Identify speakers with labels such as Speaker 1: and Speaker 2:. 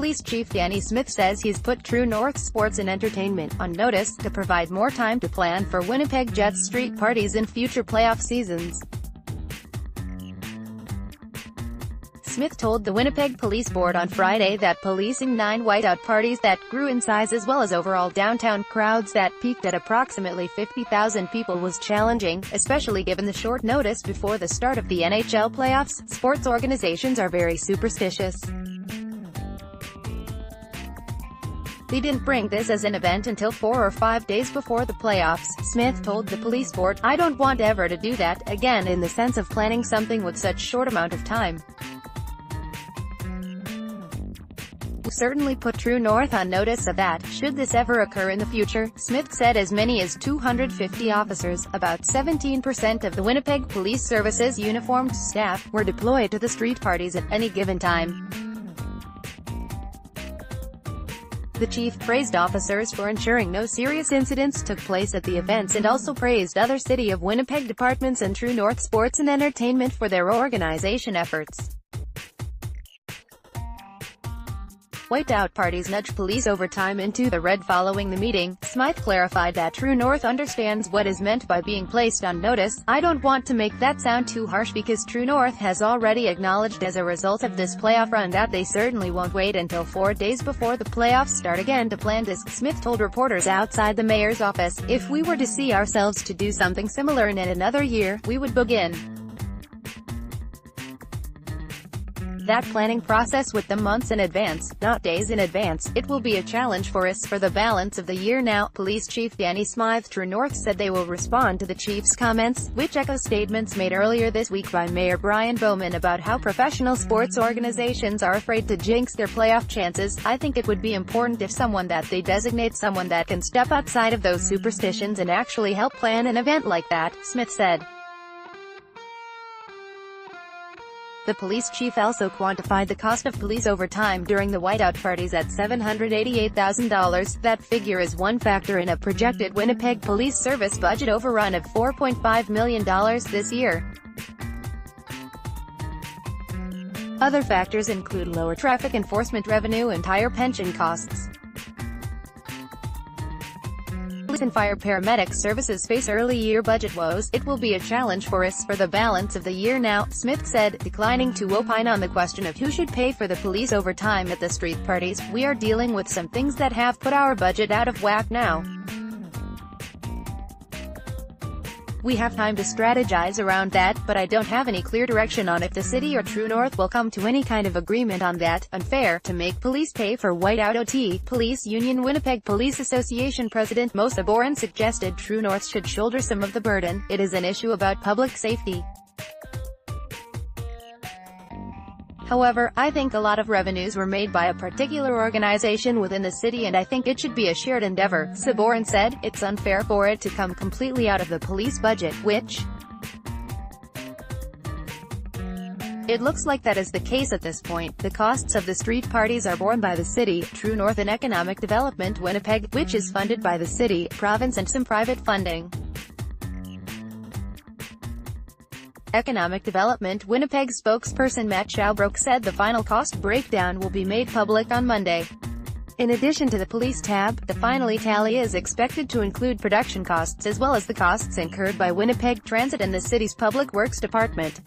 Speaker 1: Police Chief Danny Smyth says he's put True North Sports and Entertainment on notice to provide more time to plan for Winnipeg Jets street parties in future playoff seasons. Smyth told the Winnipeg Police Board on Friday that policing 9 whiteout parties that grew in size as well as overall downtown crowds that peaked at approximately 50,000 people was challenging, especially given the short notice before the start of the NHL playoffs. Sports organizations are very superstitious. They didn't bring this as an event until 4 or 5 days before the playoffs, Smyth told the police board. I don't want ever to do that again in the sense of planning something with such short amount of time. Certainly put True North on notice of that, should this ever occur in the future. Smyth said as many as 250 officers, about 17% of the Winnipeg Police Service's uniformed staff, were deployed to the street parties at any given time. The chief praised officers for ensuring no serious incidents took place at the events and also praised other City of Winnipeg departments and True North Sports and Entertainment for their organization efforts. Whiteout parties nudged police overtime into the red following the meeting. Smyth clarified that True North understands what is meant by being placed on notice. I don't want to make that sound too harsh because True North has already acknowledged as a result of this playoff run that they certainly won't wait until 4 days before the playoffs start again to plan this. Smyth told reporters outside the mayor's office, if we were to see ourselves to do something similar in another year, we would begin that planning process with them months in advance, not days in advance. It will be a challenge for us for the balance of the year now. Police Chief Danny Smyth. True North said they will respond to the chief's comments, which echo statements made earlier this week by Mayor Brian Bowman about how professional sports organizations are afraid to jinx their playoff chances. I think it would be important if someone that they designate someone that can step outside of those superstitions and actually help plan an event like that, Smyth said. The police chief also quantified the cost of police overtime during the whiteout parties at $788,000. That figure is one factor in a projected Winnipeg Police Service budget overrun of $4.5 million this year. Other factors include lower traffic enforcement revenue and higher pension costs. Police and fire paramedic services face early year budget woes. It will be a challenge for us for the balance of the year now, Smyth said, declining to opine on the question of who should pay for the police overtime at the street parties. We are dealing with some things that have put our budget out of whack now. We have time to strategize around that, but I don't have any clear direction on if the city or True North will come to any kind of agreement on that. Unfair to make police pay for whiteout OT. Police Union Winnipeg Police Association President Mosa Boren suggested True North should shoulder some of the burden. It is an issue about public safety. However, I think a lot of revenues were made by a particular organization within the city and I think it should be a shared endeavor. Saborin said, it's unfair for it to come completely out of the police budget, which it looks like that is the case at this point. The costs of the street parties are borne by the city, True North and Economic Development Winnipeg, which is funded by the city, province and some private funding. Economic Development Winnipeg spokesperson Matt Schaubroek said the final cost breakdown will be made public on Monday. In addition to the police tab, the final tally is expected to include production costs as well as the costs incurred by Winnipeg Transit and the city's Public Works Department.